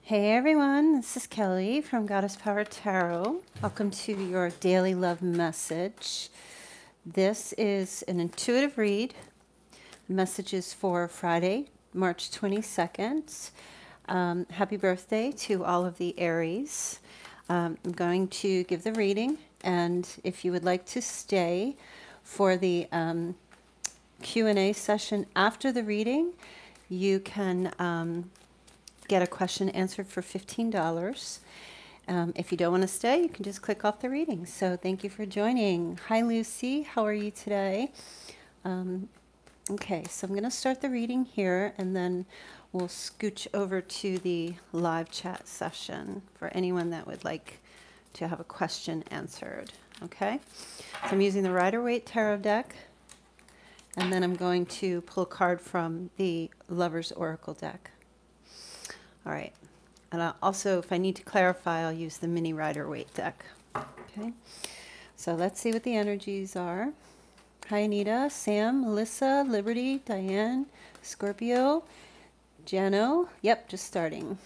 Hey everyone, this is Kelly from Goddess Power Tarot. Welcome to your daily love message. This is an intuitive read. The message is for Friday, March 22nd. Happy birthday to all of the Aries. I'm going to give the reading, and if you would like to stay for the Q&A session after the reading, you can get a question answered for $15. If you don't want to stay, you can just click off the reading. So thank you for joining. Hi, Lucy. How are you today? Okay, so I'm going to start the reading here, and then we'll scooch over to the live chat session for anyone that would like to have a question answered. Okay, so I'm using the Rider-Waite Tarot deck, and then I'm going to pull a card from the Lover's Oracle deck. All right, and I'll also, if I need to clarify, I'll use the mini Rider-Waite deck. Okay, so let's see what the energies are. Hi, Anita, Sam, Melissa, Liberty, Diane, Scorpio, Jano. Yep, just starting.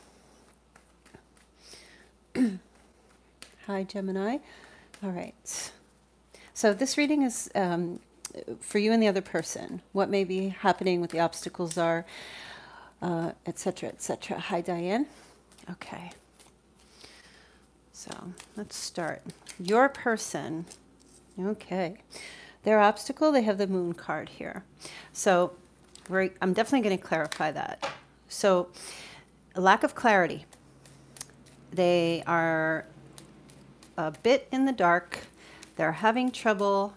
Hi, Gemini. All right. So this reading is for you and the other person. What may be happening, what the obstacles are, etc., etc. Hi, Diane. Okay. So let's start. Your person. Okay. Their obstacle, they have the Moon card here. So I'm definitely going to clarify that. So a lack of clarity. They are a bit in the dark. They're having trouble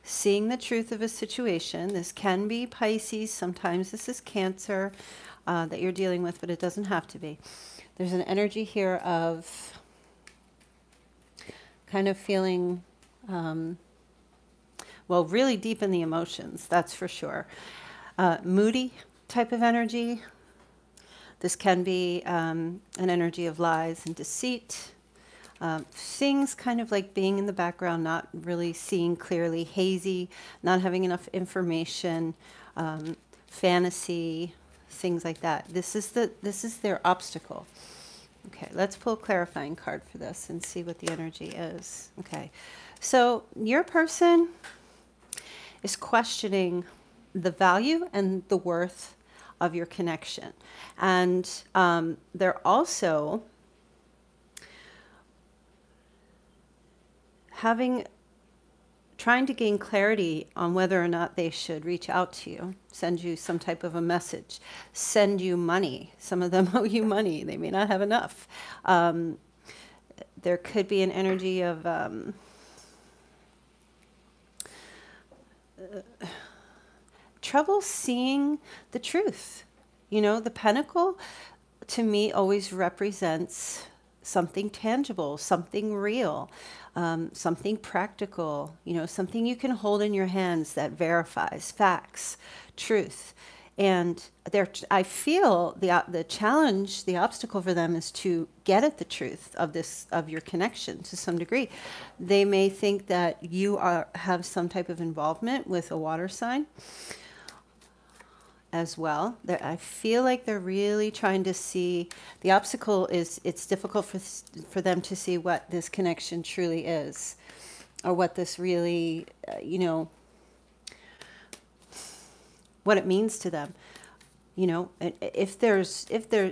seeing the truth of a situation. This can be Pisces. Sometimes this is Cancer that you're dealing with, but it doesn't have to be. There's an energy here of kind of feeling, well, really deep in the emotions, that's for sure. Moody type of energy. This can be an energy of lies and deceit. Things kind of like being in the background, not really seeing clearly, hazy, not having enough information, fantasy, things like that. This is their obstacle. Okay, let's pull a clarifying card for this and see what the energy is. Okay, so your person is questioning the value and the worth of your connection, and they're also trying to gain clarity on whether or not they should reach out to you, send you some type of a message, send you money. Some of them owe you money. They may not have enough. There could be an energy of trouble seeing the truth. You know, the pentacle to me always represents something tangible, something real, something practical, you know, something you can hold in your hands that verifies facts, truth. And I feel the challenge, the obstacle for them is to get at the truth of your connection to some degree. They may think that you have some type of involvement with a water sign as well. I feel like they're really trying to see, the obstacle is it's difficult for them to see what this connection truly is, or what this really, you know, what it means to them. You know, if there's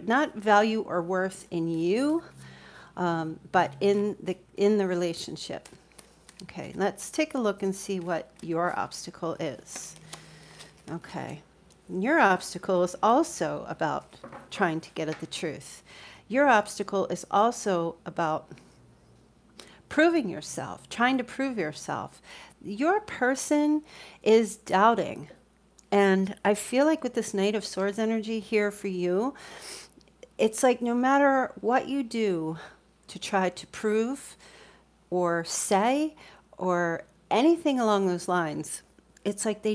not value or worth in you, but in the relationship. Okay, let's take a look and see what your obstacle is. Okay. Your obstacle is also about trying to get at the truth. Your obstacle is also about proving yourself, trying to prove yourself. Your person is doubting. And I feel like with this Knight of Swords energy here for you, it's like no matter what you do to try to prove or say or anything along those lines, it's like they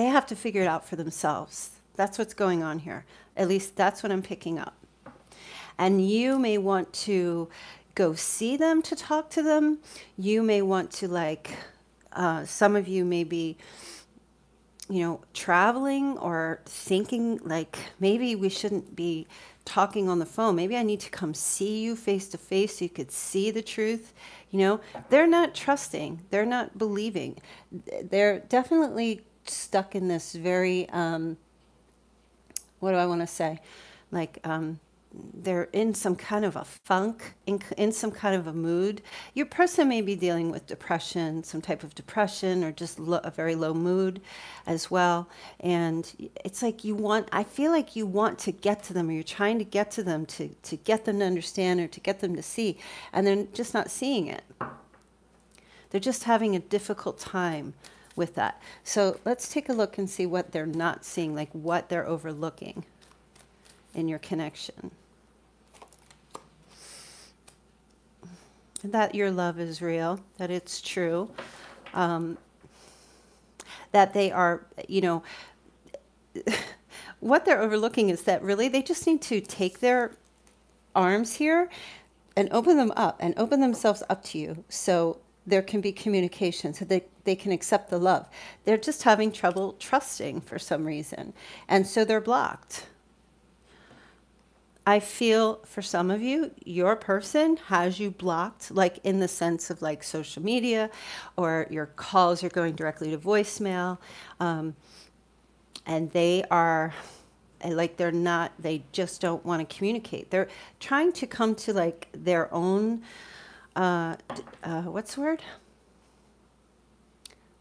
have to figure it out for themselves. That's what's going on here. At least that's what I'm picking up. And you may want to go see them to talk to them. You may want to, like, some of you may be traveling or thinking like maybe we shouldn't be talking on the phone. Maybe I need to come see you face to face so you could see the truth. They're not trusting. They're not believing. They're definitely stuck in this very, what do I want to say? Like, they're in some kind of a funk, in some kind of a mood. Your person may be dealing with depression, some type of depression, or just a very low mood as well. And it's like I feel like you want to get to them, or you're trying to get to them to get them to understand, or to get them to see, and they're just not seeing it. They're just having a difficult time with that. So let's take a look and see what they're not seeing, like what they're overlooking in your connection. That your love is real, that it's true, that they are, what they're overlooking is that really they just need to take their arms here and open them up and open themselves up to you so there can be communication, so they can accept the love. They're just having trouble trusting for some reason, and so they're blocked. I feel for some of you, your person has you blocked, like in the sense of like social media, or your calls are going directly to voicemail, and they are like, they just don't want to communicate. They're trying to come to like their own, what's the word?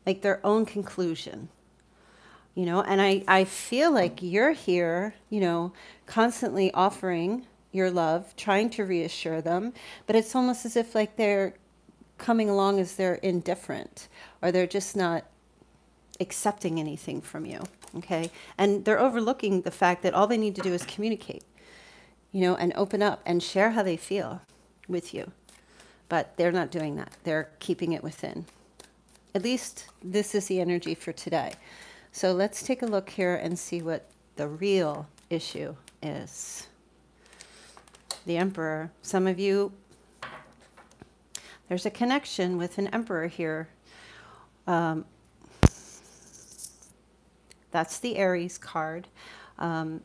Like their own conclusion. And I feel like you're here, constantly offering your love, trying to reassure them, but it's almost as if like they're coming along as they're indifferent, or they're just not accepting anything from you, okay? And they're overlooking the fact that all they need to do is communicate, and open up and share how they feel with you. But they're not doing that. They're keeping it within. At least this is the energy for today. So let's take a look here and see what the real issue is. The Emperor. Some of you, there's a connection with an Emperor here. That's the Aries card. The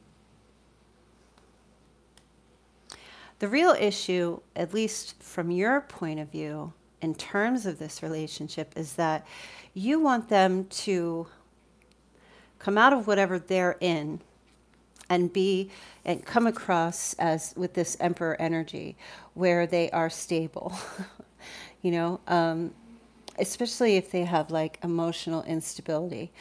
real issue, at least from your point of view, in terms of this relationship, is that you want them to come out of whatever they're in and come across as with this Emperor energy where they are stable, especially if they have like emotional instability.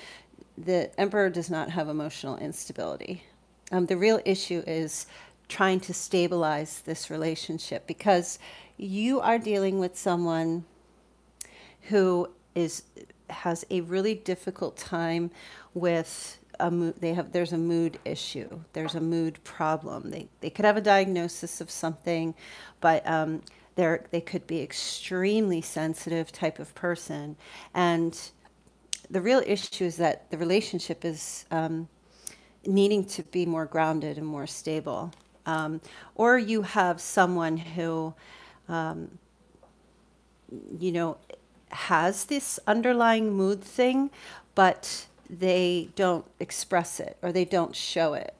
The Emperor does not have emotional instability. The real issue is trying to stabilize this relationship, because you are dealing with someone who has a really difficult time with there's a mood issue. There's a mood problem. They could have a diagnosis of something, but they could be extremely sensitive type of person. And the real issue is that the relationship is needing to be more grounded and more stable. Or you have someone who, has this underlying mood thing, but they don't express it, or they don't show it.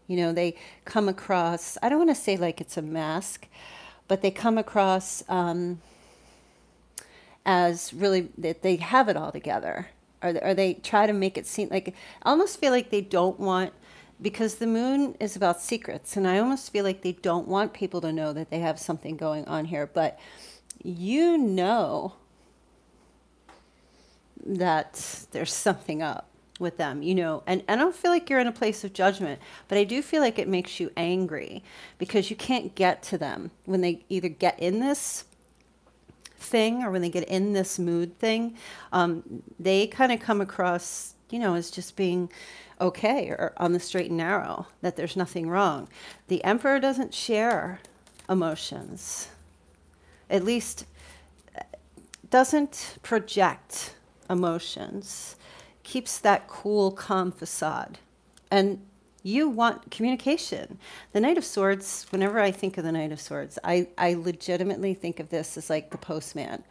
They come across, I don't want to say like it's a mask, but they come across as really that they have it all together, or they try to make it seem like, I almost feel like they don't want, because the moon is about secrets, and I almost feel like they don't want people to know that they have something going on here, but that there's something up with them, and I don't feel like you're in a place of judgment, but I do feel like it makes you angry because you can't get to them when they either get in this thing or when they get in this mood thing. They kind of come across, as just being okay, or on the straight and narrow, that there's nothing wrong. The Emperor doesn't share emotions, at least doesn't project emotions, keeps that cool, calm facade. And you want communication. The Knight of Swords, whenever I think of the Knight of Swords, I legitimately think of this as like the postman.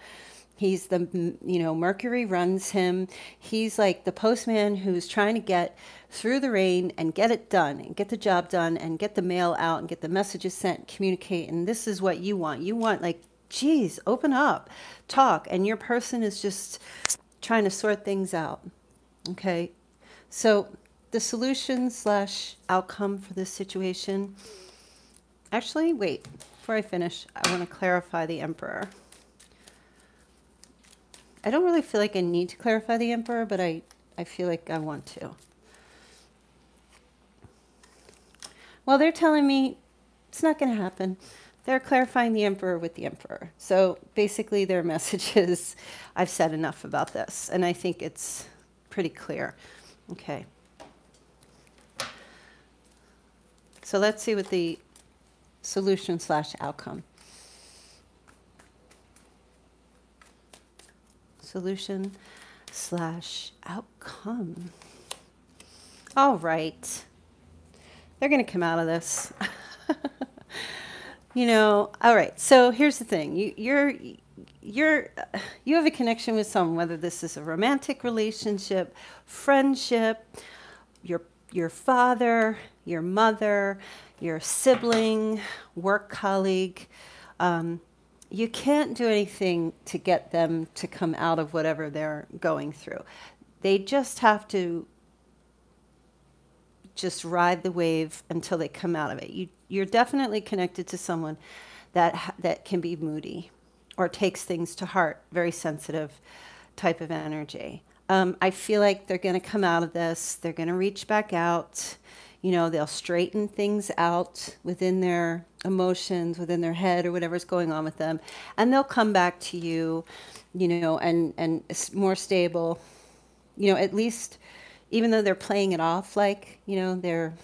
He's the, Mercury runs him. He's like the postman who's trying to get through the rain and get it done and get the job done and get the mail out and get the messages sent, communicate. And this is what you want. You want, like, geez, open up, talk. And your person is just trying to sort things out. Okay. So the solution / outcome for this situation. Actually, wait, before I finish, I want to clarify the Emperor. I don't really feel like I need to clarify the Emperor, but I feel like I want to. Well, they're telling me it's not going to happen. They're clarifying the Emperor with the Emperor. So basically their message is, I've said enough about this, and I think it's pretty clear. Okay. So let's see what the solution / outcome. Solution / outcome. All right. They're going to come out of this. All right. So here's the thing. You have a connection with someone, whether this is a romantic relationship, friendship, your father, your mother, your sibling, work colleague. You can't do anything to get them to come out of whatever they're going through. They just have to just ride the wave until they come out of it. You're definitely connected to someone that can be moody or takes things to heart, very sensitive type of energy. I feel like they're going to come out of this. They're going to reach back out. They'll straighten things out within their emotions, within their head, or whatever's going on with them. And they'll come back to you, and it's more stable, at least, even though they're playing it off like, they're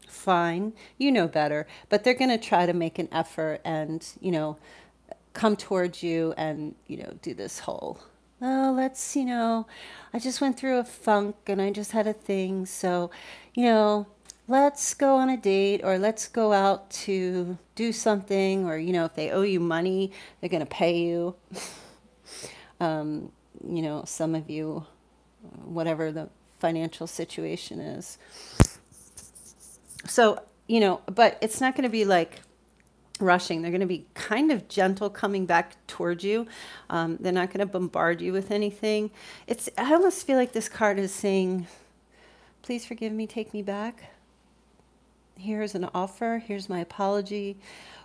fine, better, but they're going to try to make an effort and, come towards you and, do this whole, oh, let's, I just went through a funk and I just had a thing. So, let's go on a date, or let's go out to do something, or, if they owe you money, they're going to pay you. Some of you, whatever the financial situation is. So, but it's not going to be like rushing. They're going to be kind of gentle coming back towards you. They're not going to bombard you with anything. I almost feel like this card is saying, please forgive me, take me back. Here's an offer. Here's my apology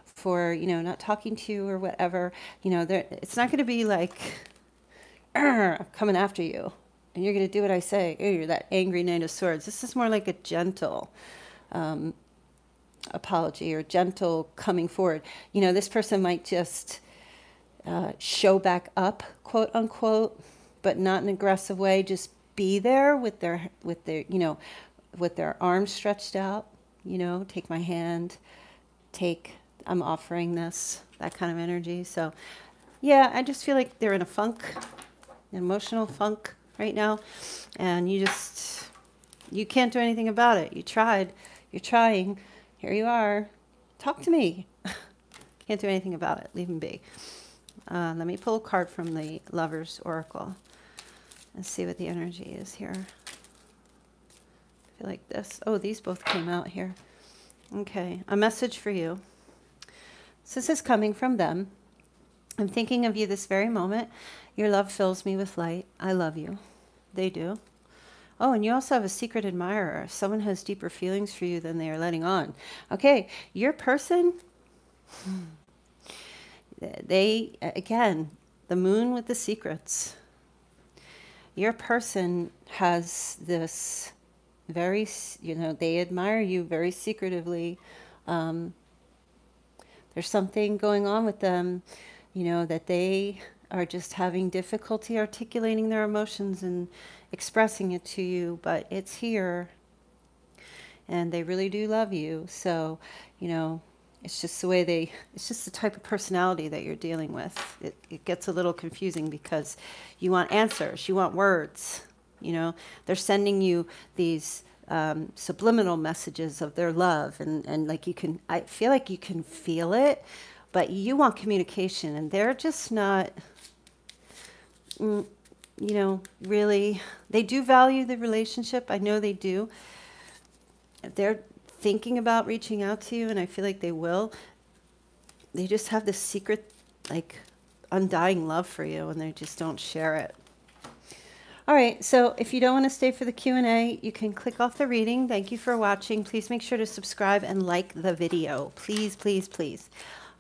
for, not talking to you or whatever. It's not going to be like, I'm coming after you and you're going to do what I say. Oh, you're that angry Knight of Swords. This is more like a gentle apology, or gentle coming forward. This person might just show back up, quote unquote, but not in an aggressive way. Just be there with their arms stretched out. Take my hand, I'm offering this, that kind of energy. So yeah, I just feel like they're in a funk, an emotional funk right now. And you can't do anything about it. You tried, you're trying, here you are, talk to me. Can't do anything about it, leave them be. Let me pull a card from the Lover's Oracle and see what the energy is here. I feel like this. Oh, these both came out here. Okay, a message for you. So this is coming from them. I'm thinking of you this very moment. Your love fills me with light. I love you. They do. Oh, and you also have a secret admirer. Someone has deeper feelings for you than they are letting on. Okay, your person, again, the moon with the secrets. Your person has this very, they admire you very secretively. There's something going on with them, that they are just having difficulty articulating their emotions and expressing it to you, but it's here, and they really do love you. So, it's just the way it's just the type of personality that you're dealing with. It gets a little confusing because you want answers, you want words. They're sending you these subliminal messages of their love, and like I feel like you can feel it, but you want communication, and they're just not you know, really, they do value the relationship. I know they do. They're thinking about reaching out to you, and I feel like they will. They just have this secret, like, undying love for you, and they just don't share it. All right, so if you don't want to stay for the Q&A, you can click off the reading. Thank you for watching. Please make sure to subscribe and like the video. Please, please, please.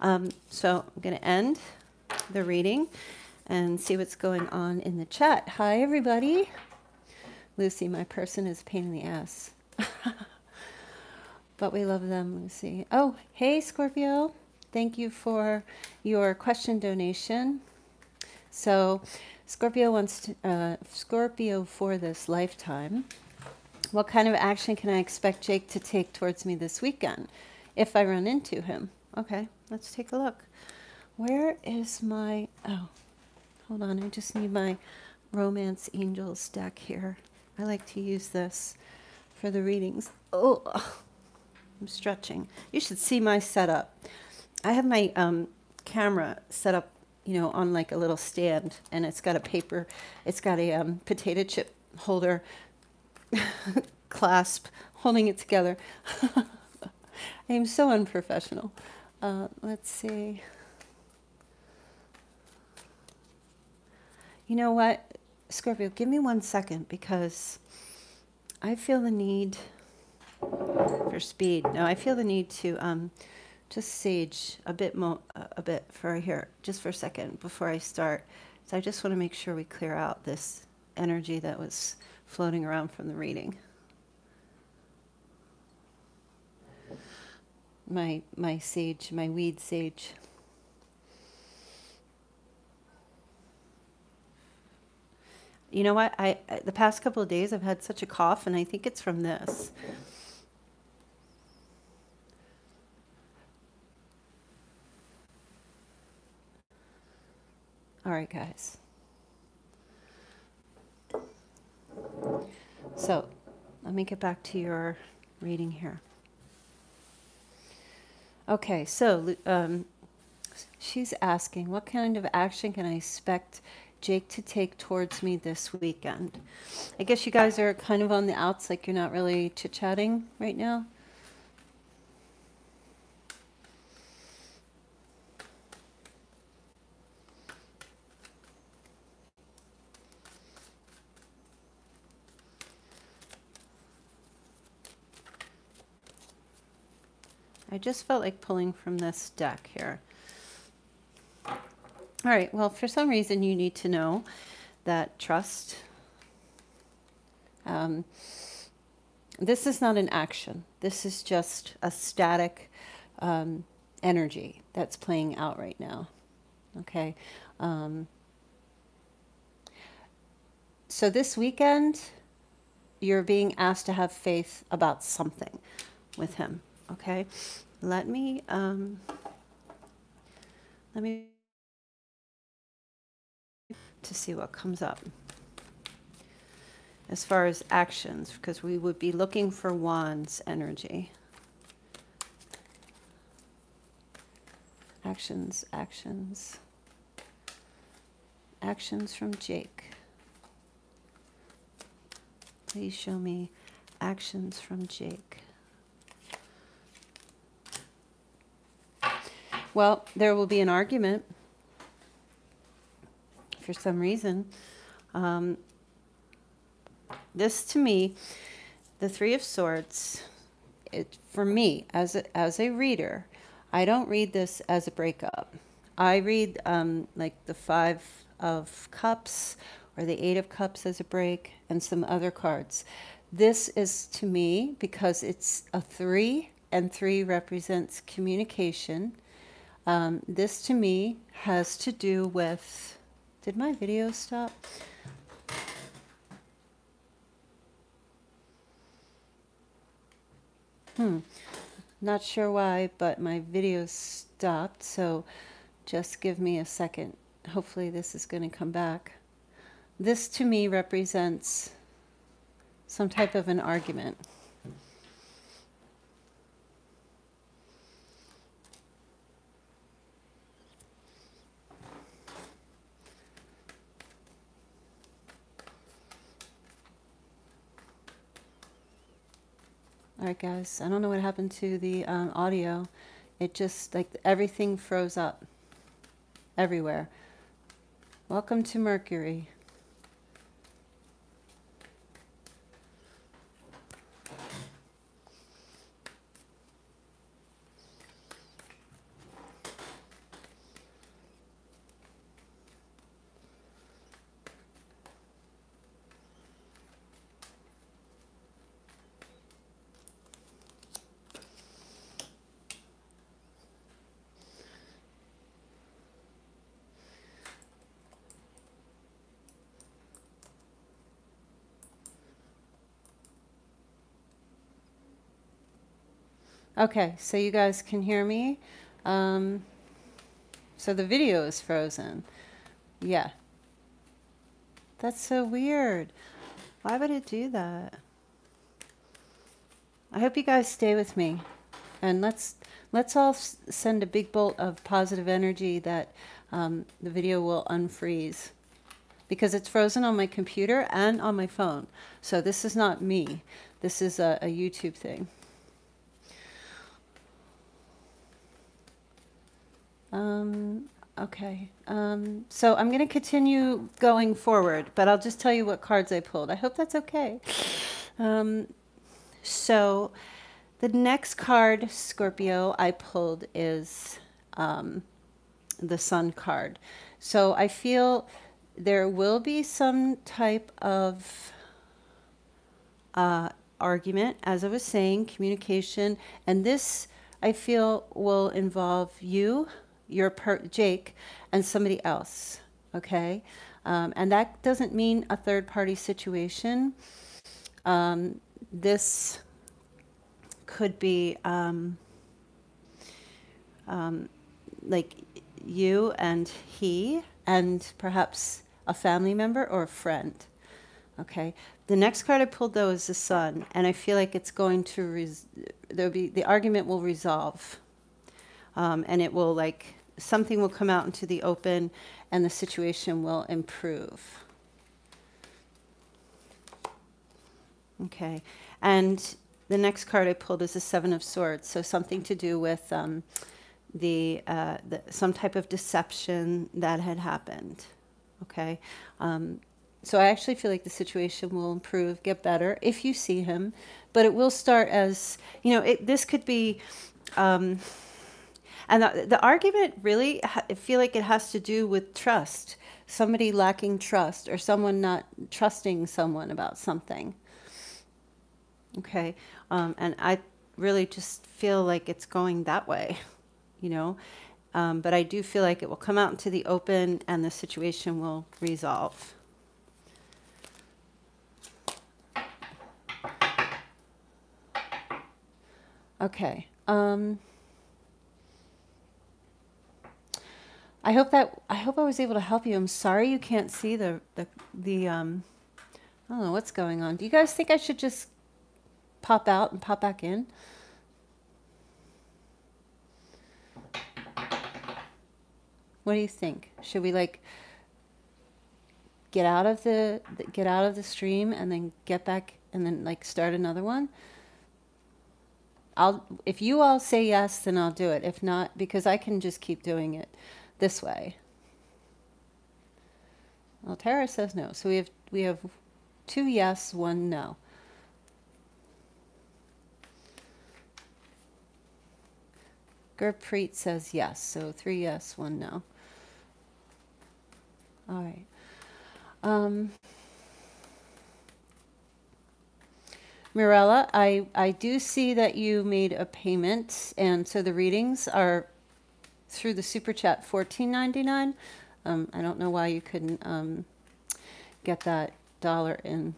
So I'm going to end the reading and see what's going on in the chat. Hi, everybody. Lucy, my person is a pain in the ass. But we love them, Lucy. Oh, hey, Scorpio. Thank you for your question donation. So Scorpio wants to, Scorpio for this lifetime. What kind of action can I expect Jake to take towards me this weekend if I run into him? Okay, let's take a look. Where is my, oh, hold on. I just need my Romance Angels deck here. I like to use this for the readings. Oh, I'm stretching. You should see my setup. I have my camera set up, you know, on like a little stand, and it's got a paper, it's got a potato chip holder clasp holding it together. I am so unprofessional. Let's see. You know what, Scorpio, give me 1 second, because I feel the need for speed. No, I feel the need to just sage a bit more, a bit for here, just for a second before I start. So I just want to make sure we clear out this energy that was floating around from the reading. My sage, my weed sage. You know what? I the past couple of days I've had such a cough, and I think it's from this. All right, guys. So let me get back to your reading here. Okay, so she's asking, what kind of action can I expect Jake to take towards me this weekend? I guess you guys are kind of on the outs, like you're not really chit-chatting right now. I just felt like pulling from this deck here. All right, well, for some reason you need to know that trust, this is not an action. This is just a static energy that's playing out right now, okay? So this weekend, you're being asked to have faith about something with him, okay? Let me to see what comes up as far as actions, because we would be looking for Wands energy. Actions from Jake. Please show me actions from Jake. Well, there will be an argument for some reason. This to me, the Three of Swords, for me as a reader, I don't read this as a breakup. I read like the Five of Cups or the Eight of Cups as a break, and some other cards. This is to me, because it's a 3 and 3 represents communication. This to me has to do with, did my video stop? Not sure why, but my video stopped, so just give me a second. Hopefully this is going to come back. This to me represents some type of an argument. All right, guys. I don't know what happened to the audio. It just, like, everything froze up everywhere. Welcome to Mercury. Okay, so you guys can hear me. So the video is frozen. Yeah. That's so weird. Why would it do that? I hope you guys stay with me. And let's all send a big bolt of positive energy that the video will unfreeze. Because it's frozen on my computer and on my phone. So this is not me. This is a YouTube thing. Okay. So I'm going to continue going forward, but I'll just tell you what cards I pulled. I hope that's okay. So the next card, Scorpio, I pulled is the Sun card. So I feel there will be some type of argument, as I was saying, communication, and this I feel will involve you, Jake, and somebody else, okay? And that doesn't mean a third-party situation. This could be like you and he, and perhaps a family member or a friend, okay? The next card I pulled, though, is the Sun, and I feel like it's going to, the argument will resolve, and it will, like, something will come out into the open, and the situation will improve. Okay, and the next card I pulled is the Seven of Swords, so something to do with some type of deception that had happened. Okay, so I actually feel like the situation will improve, get better if you see him, but it will start as, you know, this could be, and the argument really, I feel like it has to do with trust, somebody lacking trust or someone not trusting someone about something. Okay, and I really just feel like it's going that way, you know, but I do feel like it will come out into the open and the situation will resolve. Okay. I hope I was able to help you. I'm sorry you can't see the I don't know what's going on. Do you guys think I should just pop out and pop back in? What do you think? Should we, like, get out of the stream and then get back and then, like, start another one? If you all say yes, then I'll do it. If not, because I can just keep doing it this way. Well, Tara says no. So we have 2 yes, 1 no. Gurpreet says yes. So 3 yes, 1 no. All right. Mirella, I do see that you made a payment, and so the readings are through the super chat, $14.99. I don't know why you couldn't get that $1 in.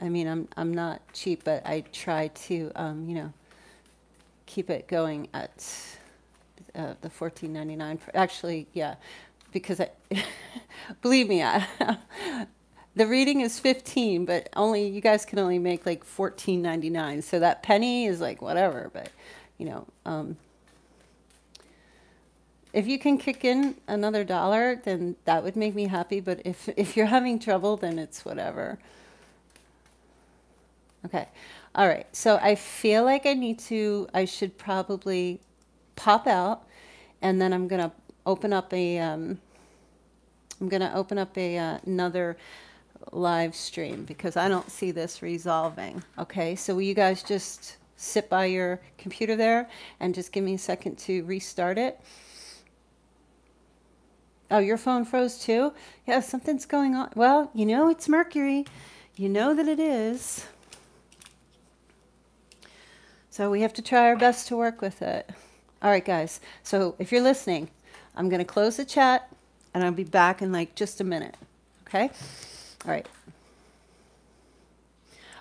I mean, I'm not cheap, but I try to you know, keep it going at the $14.99. Actually, yeah, because believe me, the reading is 15, but you guys can only make like $14.99. So that penny is like whatever, but you know, if you can kick in another $1, then that would make me happy. But if you're having trouble, then it's whatever. Okay. All right, so I feel like I should probably pop out, and then I'm gonna open up another live stream because I don't see this resolving. Okay, so will you guys just sit by your computer there and just give me a second to restart it? Oh, your phone froze too? Yeah, something's going on. Well, you know it's Mercury. You know that it is. So we have to try our best to work with it. All right, guys. So if you're listening, I'm going to close the chat, and I'll be back in like just a minute. Okay? All right.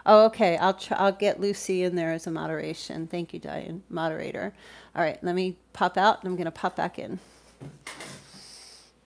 Oh, okay. I'll get Lucy in there as a moderation. Thank you, Diane, moderator. All right. Let me pop out, and I'm going to pop back in.